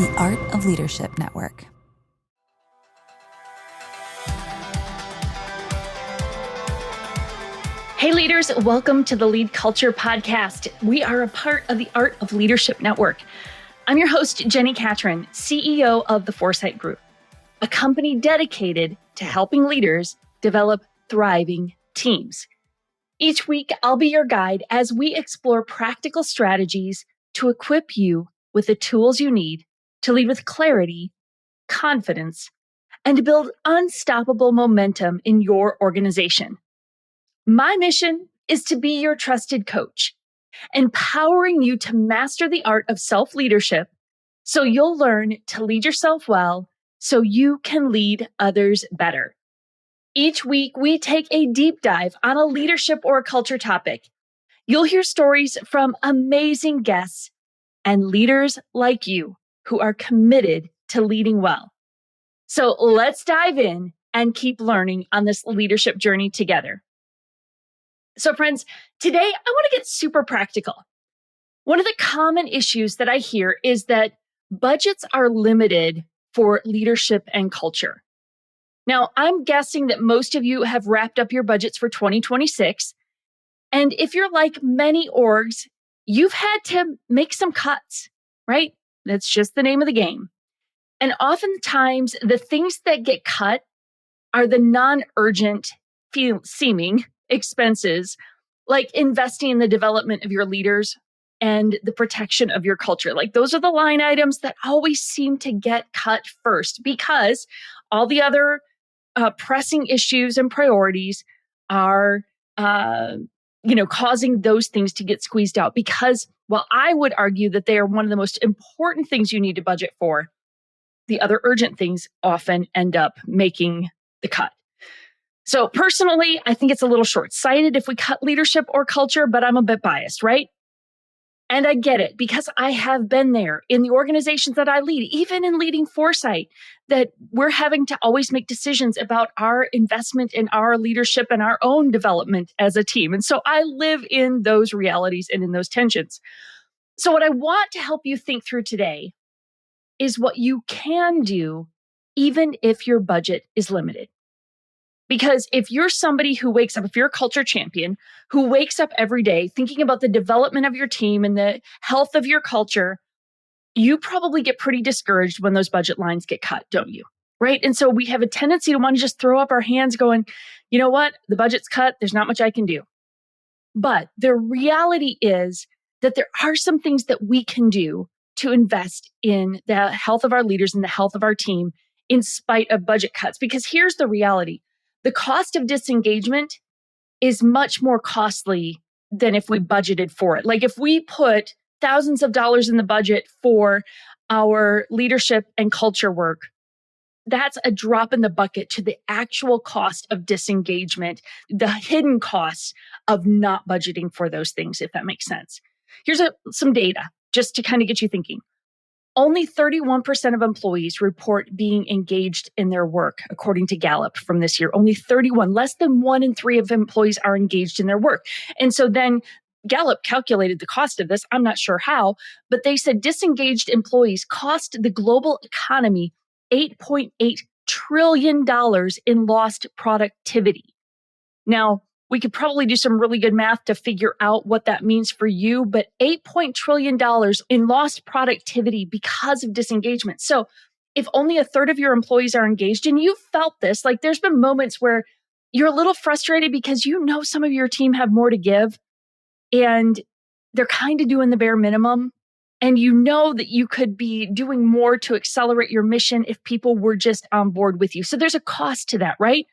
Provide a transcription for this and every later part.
The Art of Leadership Network. Hey leaders, welcome to the LeadCulture Podcast. We are a part of the Art of Leadership Network. I'm your host, Jenni Catron, CEO of the Foresight Group, a company dedicated to helping leaders develop thriving teams. Each week, I'll be your guide as we explore practical strategies to equip you with the tools you need to lead with clarity, confidence, and to build unstoppable momentum in your organization. My mission is to be your trusted coach, empowering you to master the art of self-leadership so you'll learn to lead yourself well so you can lead others better. Each week, we take a deep dive on a leadership or a culture topic. You'll hear stories from amazing guests and leaders like you who are committed to leading well. So let's dive in and keep learning on this leadership journey together. So friends, today I want to get super practical. One of the common issues that I hear is that budgets are limited for leadership and culture. Now, I'm guessing that most of you have wrapped up your budgets for 2026. And if you're like many orgs, you've had to make some cuts, right? That's just the name of the game. And oftentimes, the things that get cut are the non-urgent seeming expenses, like investing in the development of your leaders and the protection of your culture. Like those are the line items that always seem to get cut first because all the other pressing issues and priorities are, causing those things to get squeezed out. Because while I would argue that they are one of the most important things you need to budget for, the other urgent things often end up making the cut. So personally, I think it's a little short-sighted if we cut leadership or culture, but I'm a bit biased, right? And I get it because I have been there in the organizations that I lead, even in leading Foresight, that we're having to always make decisions about our investment in our leadership and our own development as a team. And so I live in those realities and in those tensions. So what I want to help you think through today is what you can do even if your budget is limited. Because if you're somebody who wakes up, if you're a culture champion who wakes up every day thinking about the development of your team and the health of your culture, you probably get pretty discouraged when those budget lines get cut, don't you? Right? And so we have a tendency to want to just throw up our hands going, you know what? The budget's cut. There's not much I can do. But the reality is that there are some things that we can do to invest in the health of our leaders and the health of our team in spite of budget cuts. Because here's the reality. The cost of disengagement is much more costly than if we budgeted for it. Like if we put thousands of dollars in the budget for our leadership and culture work, that's a drop in the bucket to the actual cost of disengagement, the hidden costs of not budgeting for those things, if that makes sense. Here's some data just to kind of get you thinking. Only 31% of employees report being engaged in their work, according to Gallup from this year. Only 31, less than 1 in 3 of employees are engaged in their work. And so then Gallup calculated the cost of this. I'm not sure how, but they said disengaged employees cost the global economy $8.8 trillion in lost productivity. Now, we could probably do some really good math to figure out what that means for you, but $8 trillion in lost productivity because of disengagement. So if only a third of your employees are engaged, and you felt this, like there's been moments where you're a little frustrated because you know some of your team have more to give and they're kind of doing the bare minimum. And you know that you could be doing more to accelerate your mission if people were just on board with you. So there's a cost to that, right?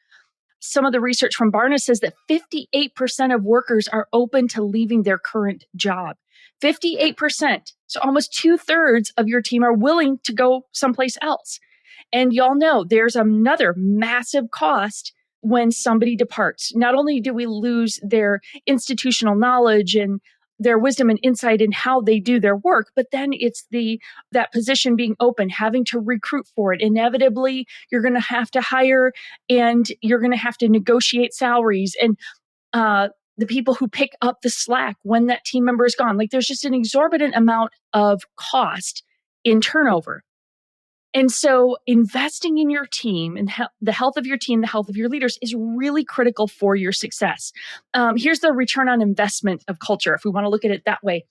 Some of the research from Barna says that 58% of workers are open to leaving their current job. 58%. So almost 2/3 of your team are willing to go someplace else. And y'all know there's another massive cost when somebody departs. Not only do we lose their institutional knowledge and their wisdom and insight in how they do their work, but then it's that position being open, having to recruit for it. Inevitably, you're going to have to hire and you're going to have to negotiate salaries and the people who pick up the slack when that team member is gone. Like there's just an exorbitant amount of cost in turnover. And so investing in your team and the health of your team, the health of your leaders is really critical for your success. Here's the return on investment of culture, if we want to look at it that way.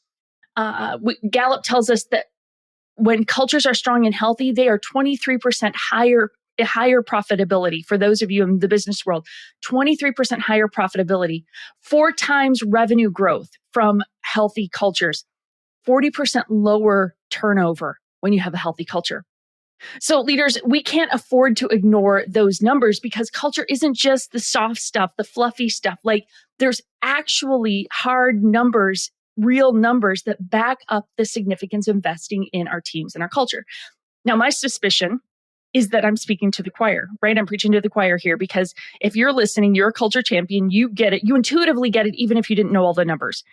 Gallup tells us that when cultures are strong and healthy, they are 23% higher profitability. For those of you in the business world, 23% higher profitability, 4 times revenue growth from healthy cultures, 40% lower turnover when you have a healthy culture. So leaders, we can't afford to ignore those numbers because culture isn't just the soft stuff, the fluffy stuff. Like there's actually hard numbers, real numbers that back up the significance of investing in our teams and our culture. Now, my suspicion is that I'm speaking to the choir, right? I'm preaching to the choir here because if you're listening, you're a culture champion, you get it. You intuitively get it, even if you didn't know all the numbers.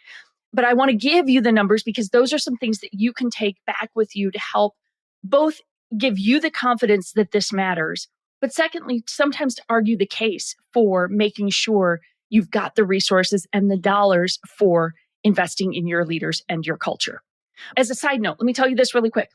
But I want to give you the numbers because those are some things that you can take back with you to help both give you the confidence that this matters, but secondly, sometimes to argue the case for making sure you've got the resources and the dollars for investing in your leaders and your culture. As a side note, let me tell you this really quick.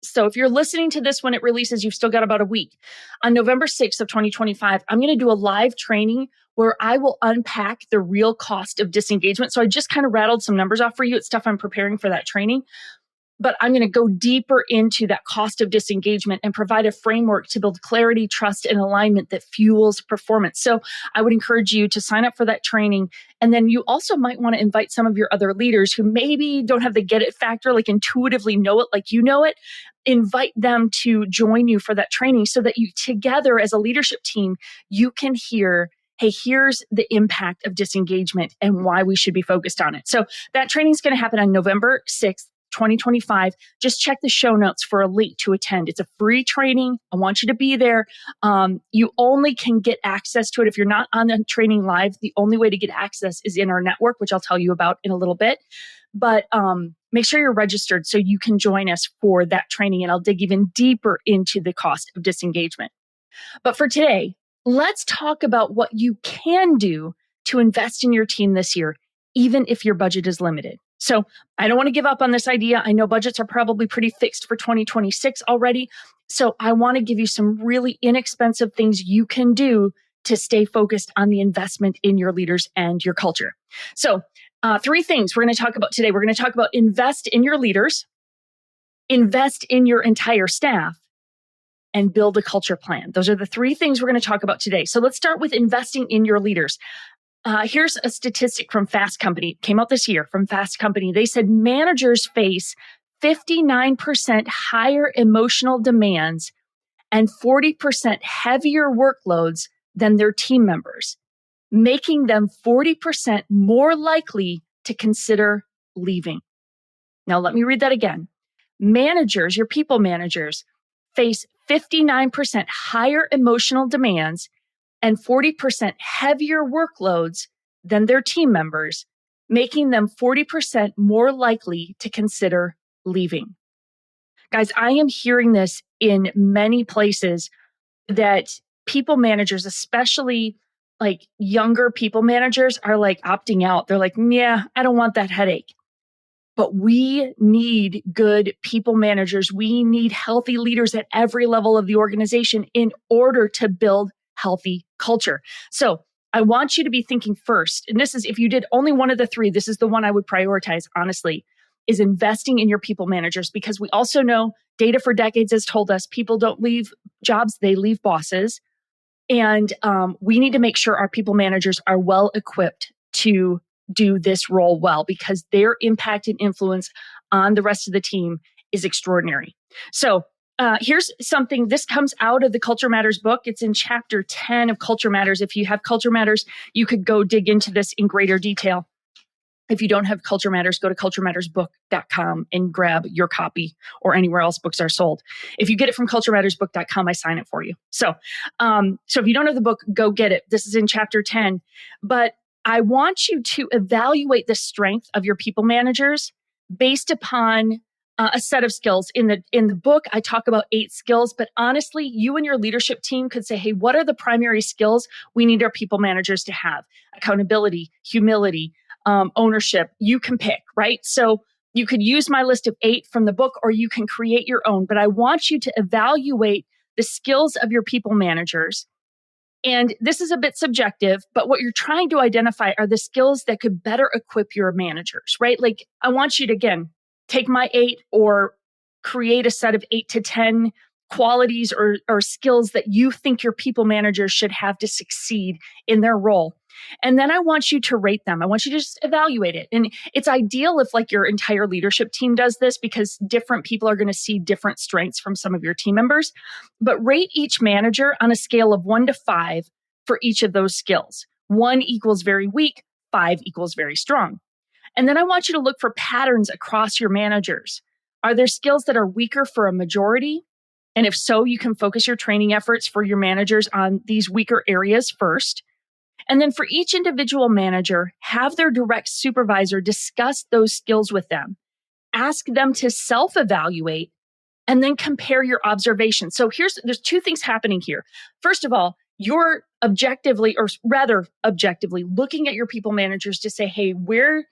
So if you're listening to this when it releases, you've still got about a week. On November 6th of 2025, I'm going to do a live training where I will unpack the real cost of disengagement. So I just kind of rattled some numbers off for you. It's stuff I'm preparing for that training. But I'm going to go deeper into that cost of disengagement and provide a framework to build clarity, trust, and alignment that fuels performance. So I would encourage you to sign up for that training. And then you also might want to invite some of your other leaders who maybe don't have the get it factor, like intuitively know it like you know it. Invite them to join you for that training so that you together as a leadership team, you can hear, hey, here's the impact of disengagement and why we should be focused on it. So that training is going to happen on November 6th. 2025. Just check the show notes for a link to attend. It's a free training. I want you to be there. You only can get access to it if you're not on the training live. The only way to get access is in our network, which I'll tell you about in a little bit. But make sure you're registered so you can join us for that training. And I'll dig even deeper into the cost of disengagement. But for today, let's talk about what you can do to invest in your team this year, even if your budget is limited. So I don't want to give up on this idea. I know budgets are probably pretty fixed for 2026 already. So I want to give you some really inexpensive things you can do to stay focused on the investment in your leaders and your culture. So 3 things we're going to talk about today. We're going to talk about invest in your leaders, invest in your entire staff, and build a culture plan. Those are the 3 things we're going to talk about today. So let's start with investing in your leaders. Here's a statistic from Fast Company. Came out this year from Fast Company. They said managers face 59% higher emotional demands and 40% heavier workloads than their team members, making them 40% more likely to consider leaving. Now, let me read that again. Managers, your people managers, face 59% higher emotional demands and 40% heavier workloads than their team members, making them 40% more likely to consider leaving. Guys, I am hearing this in many places that people managers, especially like younger people managers, are like opting out. They're like, yeah, I don't want that headache. But we need good people managers. We need healthy leaders at every level of the organization in order to build healthy culture. So I want you to be thinking first, and this is, if you did only one of the 3, this is the one I would prioritize, honestly, is investing in your people managers, because we also know data for decades has told us people don't leave jobs, they leave bosses. And we need to make sure our people managers are well equipped to do this role well, because their impact and influence on the rest of the team is extraordinary. So here's something, this comes out of the Culture Matters book. It's in chapter 10 of Culture Matters. If you have Culture Matters, you could go dig into this in greater detail. If you don't have Culture Matters, go to culturemattersbook.com and grab your copy, or anywhere else books are sold. If you get it from culturemattersbook.com, I sign it for you. So if you don't have the book, go get it. This is in chapter 10. But I want you to evaluate the strength of your people managers based upon a set of skills. In the book, I talk about 8 skills, but honestly, you and your leadership team could say, hey, what are the primary skills we need our people managers to have? Accountability, humility, ownership. You can pick, right? So You could use my list of 8 from the book, or you can create your own. But I want you to evaluate the skills of your people managers. And this is a bit subjective, but what you're trying to identify are the skills that could better equip your managers, right? Like, I want you to, again, take my 8 or create a set of 8 to 10 qualities or skills that you think your people managers should have to succeed in their role. And then I want you to rate them. I want you to just evaluate it. And it's ideal if like your entire leadership team does this, because different people are going to see different strengths from some of your team members. But rate each manager on a scale of 1 to 5 for each of those skills. 1 equals very weak, 5 equals very strong. And then I want you to look for patterns across your managers. Are there skills that are weaker for a majority? And if so, you can focus your training efforts for your managers on these weaker areas first. And then for each individual manager, have their direct supervisor discuss those skills with them. Ask them to self-evaluate and then compare your observations. So there's 2 things happening here. First of all, you're objectively looking at your people managers to say, hey, where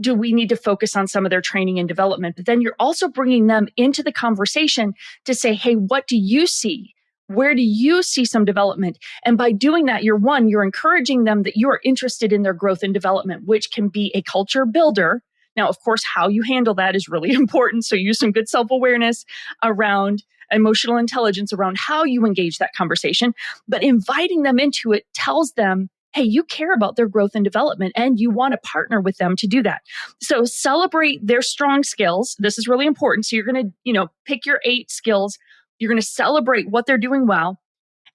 do we need to focus on some of their training and development? But then you're also bringing them into the conversation to say, hey, what do you see? Where do you see some development? And by doing that, you're encouraging them that you are interested in their growth and development, which can be a culture builder. Now, of course, how you handle that is really important. So use some good self-awareness around emotional intelligence around how you engage that conversation. But inviting them into it tells them, hey, you care about their growth and development and you want to partner with them to do that. So celebrate their strong skills. This is really important. So you're going to, pick your 8 skills. You're going to celebrate what they're doing well,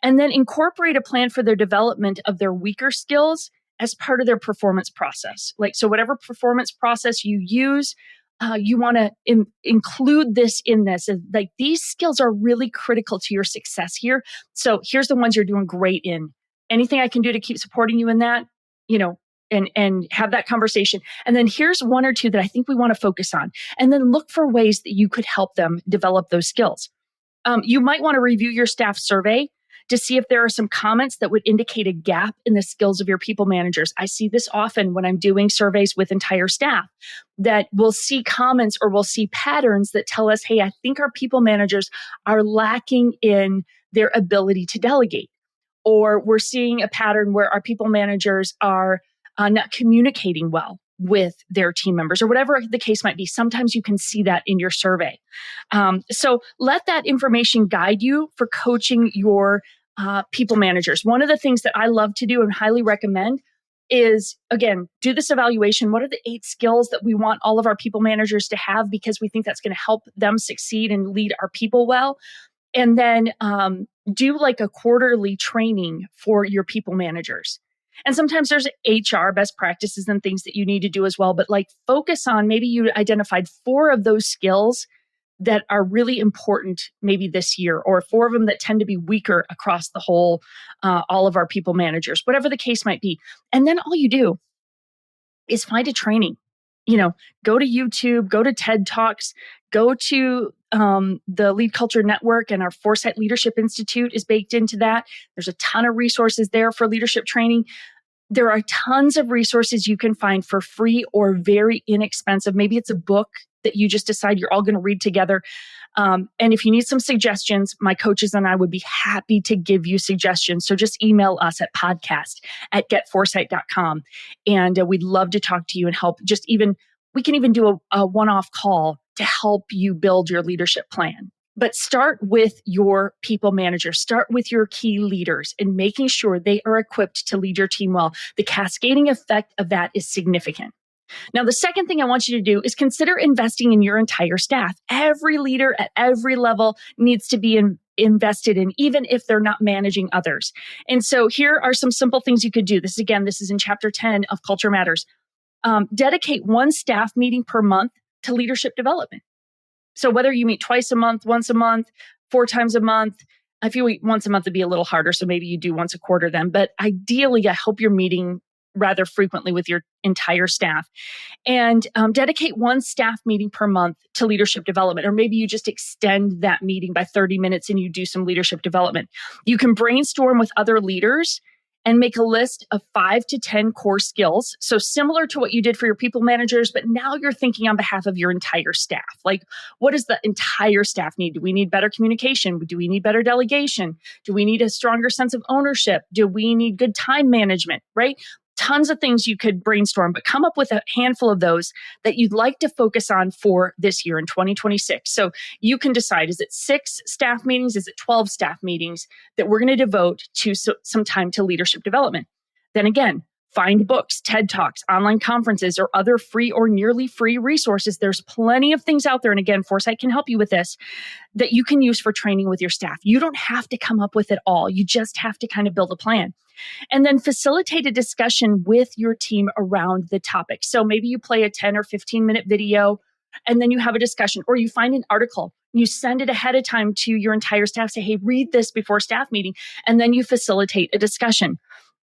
and then incorporate a plan for their development of their weaker skills as part of their performance process. So whatever performance process you use, you want to include this in this. Like, these skills are really critical to your success here. So here's the ones you're doing great in. Anything I can do to keep supporting you in that, and have that conversation. And then here's 1 or 2 that I think we want to focus on. And then look for ways that you could help them develop those skills. You might want to review your staff survey to see if there are some comments that would indicate a gap in the skills of your people managers. I see this often when I'm doing surveys with entire staff, that we'll see comments or we'll see patterns that tell us, hey, I think our people managers are lacking in their ability to delegate. Or we're seeing a pattern where our people managers are not communicating well with their team members, or whatever the case might be. Sometimes you can see that in your survey. So let that information guide you for coaching your people managers. One of the things that I love to do and highly recommend is, again, do this evaluation. What are the 8 skills that we want all of our people managers to have, because we think that's going to help them succeed and lead our people well? And then do like a quarterly training for your people managers. And sometimes there's HR best practices and things that you need to do as well. But like, focus on, maybe you identified 4 of those skills that are really important maybe this year, or 4 of them that tend to be weaker across the whole, all of our people managers, whatever the case might be. And then all you do is find a training. Go to YouTube, go to TED Talks, go to the LeadCulture Network, and our Foresight Leadership Institute is baked into that. There's a ton of resources there for leadership training. There are tons of resources you can find for free or very inexpensive. Maybe it's a book that you just decide you're all going to read together. And if you need some suggestions, my coaches and I would be happy to give you suggestions. So just email us at podcast@getforesight.com. And we'd love to talk to you and help. We can even do a one-off call to help you build your leadership plan. But start with your people manager. Start with your key leaders and making sure they are equipped to lead your team well. The cascading effect of that is significant. Now, the second thing I want you to do is consider investing in your entire staff. Every leader at every level needs to be invested in, even if they're not managing others. And so here are some simple things you could do. This is in chapter 10 of Culture Matters. Dedicate 1 staff meeting per month to leadership development. So whether you meet twice a month, once a month, 4 times a month, if you meet once a month, it'd be a little harder. So maybe you do once a quarter then. But ideally, I hope you're meeting rather frequently with your entire staff. And dedicate 1 staff meeting per month to leadership development. Or maybe you just extend that meeting by 30 minutes and you do some leadership development. You can brainstorm with other leaders and make a list of 5 to 10 core skills. So similar to what you did for your people managers, but now you're thinking on behalf of your entire staff. Like, what does the entire staff need? Do we need better communication? Do we need better delegation? Do we need a stronger sense of ownership? Do we need good time management, right? Tons of things you could brainstorm, but come up with a handful of those that you'd like to focus on for this year in 2026. So you can decide, is it 6 staff meetings? Is it 12 staff meetings that we're going to devote to some time to leadership development? Then again, find books, TED Talks, online conferences, or other free or nearly free resources. There's plenty of things out there. And again, Foresight can help you with this that you can use for training with your staff. You don't have to come up with it all. You just have to kind of build a plan. And then facilitate a discussion with your team around the topic. So maybe you play a 10 or 15-minute video, and then you have a discussion, or you find an article, you send it ahead of time to your entire staff, say, hey, read this before staff meeting, and then you facilitate a discussion.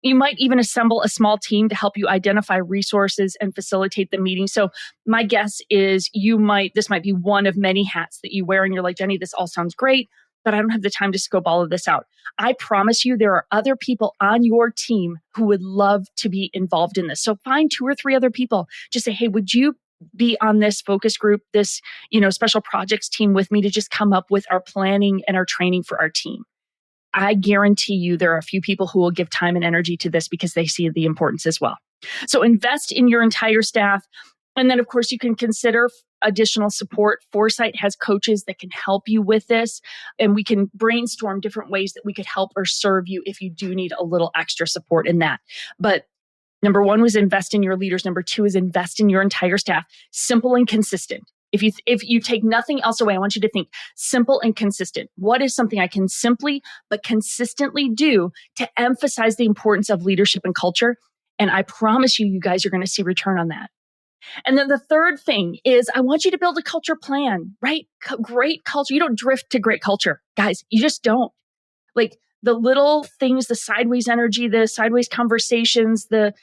You might even assemble a small team to help you identify resources and facilitate the meeting. So my guess is this might be one of many hats that you wear, and you're like, Jenni, this all sounds great, but I don't have the time to scope all of this out. I promise you there are other people on your team who would love to be involved in this. So find 2 or 3 other people. Just say, hey, would you be on this focus group, this, special projects team with me to just come up with our planning and our training for our team? I guarantee you there are a few people who will give time and energy to this because they see the importance as well. So invest in your entire staff. And then, of course, you can consider additional support. Foresight has coaches that can help you with this, and we can brainstorm different ways that we could help or serve you if you do need a little extra support in that. But number 1 was invest in your leaders. Number 2 is invest in your entire staff. Simple and consistent. If you take nothing else away, I want you to think simple and consistent. What is something I can simply but consistently do to emphasize the importance of leadership and culture? And I promise you guys are going to see return on that. And then the third thing is I want you to build a culture plan, right? Great culture. You don't drift to great culture. Guys, you just don't. Like the little things, the sideways energy, the sideways conversations, the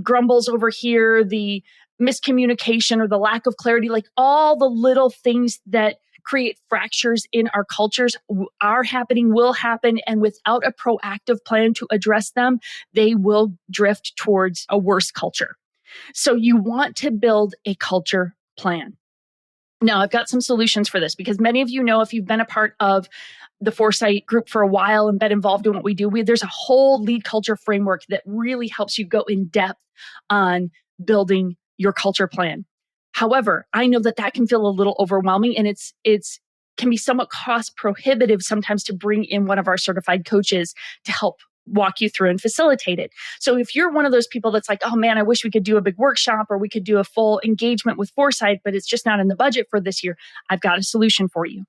grumbles over here, the miscommunication or the lack of clarity, like all the little things that create fractures in our cultures are happening, will happen. And without a proactive plan to address them, they will drift towards a worse culture. So you want to build a culture plan. Now, I've got some solutions for this because many of you know, if you've been a part of the Foresight group for a while and been involved in what we do, there's a whole LeadCulture framework that really helps you go in depth on building your culture plan. However, I know that can feel a little overwhelming, and it's can be somewhat cost prohibitive sometimes to bring in one of our certified coaches to help walk you through and facilitate it. So if you're one of those people that's like, oh man, I wish we could do a big workshop or we could do a full engagement with Foresight, but it's just not in the budget for this year, I've got a solution for you.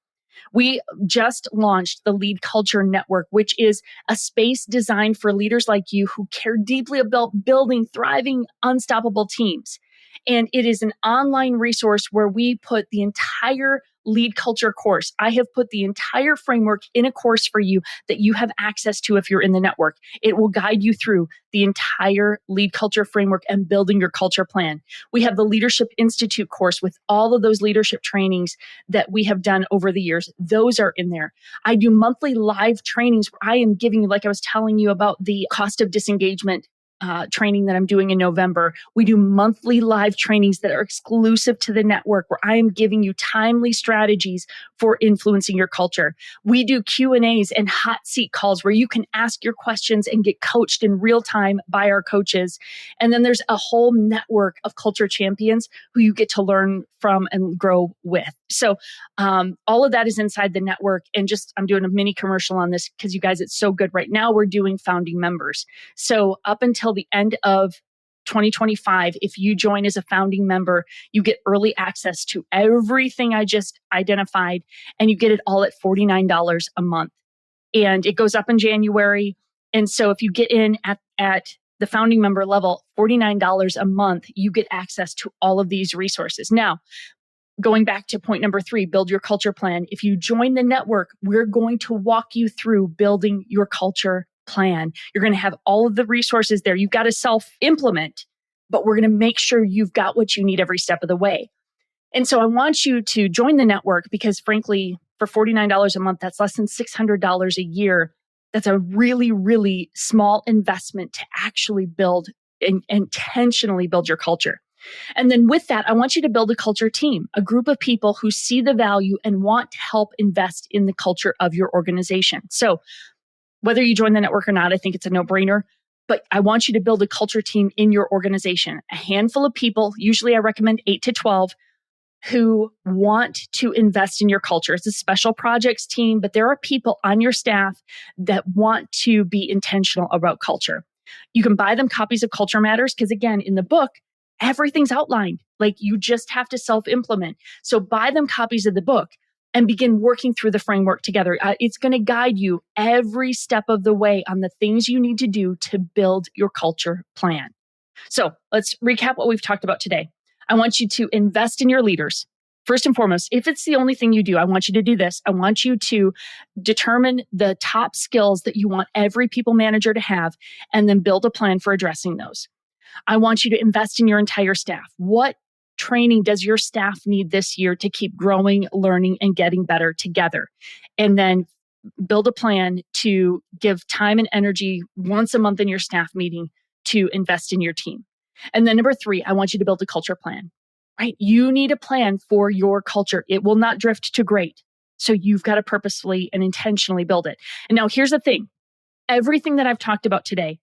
We just launched the LeadCulture Network, which is a space designed for leaders like you who care deeply about building thriving, unstoppable teams. And it is an online resource where we put the entire LeadCulture course. I have put the entire framework in a course for you that you have access to if you're in the network. It will guide you through the entire LeadCulture framework and building your culture plan. We have the Leadership Institute course with all of those leadership trainings that we have done over the years. Those are in there. I do monthly live trainings where I am giving you, like I was telling you about the cost of disengagement training that I'm doing in November. We do monthly live trainings that are exclusive to the network where I am giving you timely strategies for influencing your culture. We do Q&As and hot seat calls where you can ask your questions and get coached in real time by our coaches. And then there's a whole network of culture champions who you get to learn from and grow with. So all of that is inside the network. And I'm doing a mini commercial on this because you guys, it's so good. Right now we're doing founding members. So up until the end of 2025, if you join as a founding member, you get early access to everything I just identified, and you get it all at $49 a month. And it goes up in January. And so if you get in at the founding member level, $49 a month, you get access to all of these resources. Now, going back to point number 3, build your culture plan. If you join the network, we're going to walk you through building your culture plan. You're going to have all of the resources there. You've got to self-implement, but we're going to make sure you've got what you need every step of the way. And so I want you to join the network because frankly, for $49 a month, that's less than $600 a year That's a really, really small investment to actually build and intentionally build your culture. And then with that, I want you to build a culture team, a group of people who see the value and want to help invest in the culture of your organization. So whether you join the network or not, I think it's a no-brainer, but I want you to build a culture team in your organization, a handful of people, usually I recommend 8 to 12, who want to invest in your culture. It's a special projects team, but there are people on your staff that want to be intentional about culture. You can buy them copies of Culture Matters because, again, in the book, everything's outlined. Like, you just have to self-implement. So buy them copies of the book and begin working through the framework together. It's going to guide you every step of the way on the things you need to do to build your culture plan. So let's recap what we've talked about today. I want you to invest in your leaders. First and foremost, if it's the only thing you do, I want you to do this. I want you to determine the top skills that you want every people manager to have, and then build a plan for addressing those. I want you to invest in your entire staff. What training does your staff need this year to keep growing, learning, and getting better together? And then build a plan to give time and energy once a month in your staff meeting to invest in your team. And then number 3, I want you to build a culture plan, right? You need a plan for your culture. It will not drift to great. So you've got to purposefully and intentionally build it. And now here's the thing. Everything that I've talked about today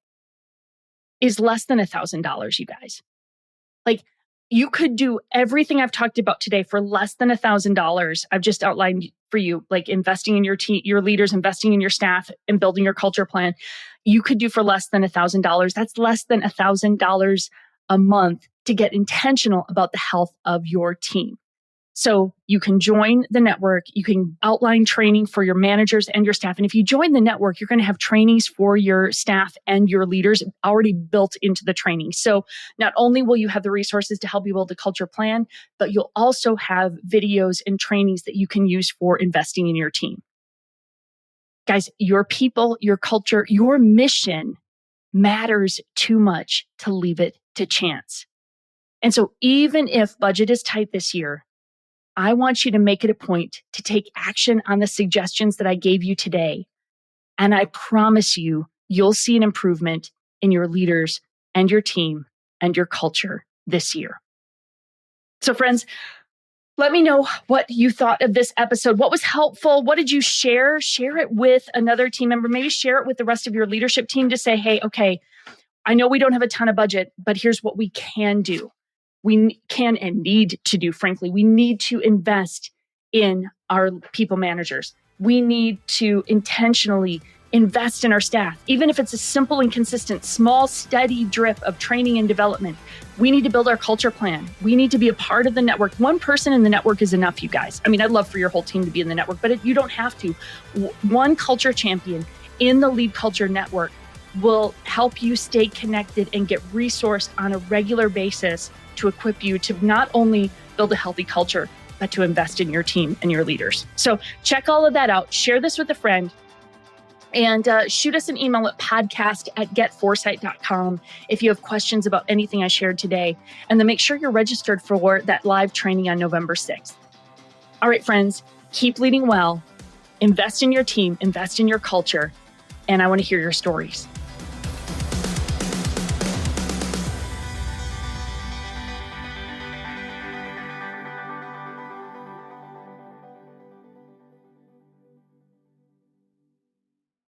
is less than $1,000, you guys. Like, you could do everything I've talked about today for less than $1,000. I've just outlined for you, like investing in your team, your leaders, investing in your staff, and building your culture plan. You could do for less than $1,000. That's less than $1,000 a month to get intentional about the health of your team. So you can join the network. You can outline training for your managers and your staff. And if you join the network, you're going to have trainings for your staff and your leaders already built into the training. So not only will you have the resources to help you build a culture plan, but you'll also have videos and trainings that you can use for investing in your team. Guys, your people, your culture, your mission matters too much to leave it to chance. And so even if budget is tight this year, I want you to make it a point to take action on the suggestions that I gave you today. And I promise you, you'll see an improvement in your leaders and your team and your culture this year. So friends, let me know what you thought of this episode. What was helpful? What did you share? Share it with another team member. Maybe share it with the rest of your leadership team to say, hey, okay, I know we don't have a ton of budget, but here's what we can do. We can and need to do, frankly. We need to invest in our people managers. We need to intentionally invest in our staff, even if it's a simple and consistent, small, steady drip of training and development. We need to build our culture plan. We need to be a part of the network. One person in the network is enough, you guys. I mean, I'd love for your whole team to be in the network, but you don't have to. One culture champion in the LeadCulture network will help you stay connected and get resourced on a regular basis to equip you to not only build a healthy culture, but to invest in your team and your leaders. So check all of that out. Share this with a friend. And shoot us an email at podcast@getforesight.com if you have questions about anything I shared today. And then make sure you're registered for that live training on November 6th. All right, friends, keep leading well. Invest in your team, invest in your culture. And I want to hear your stories.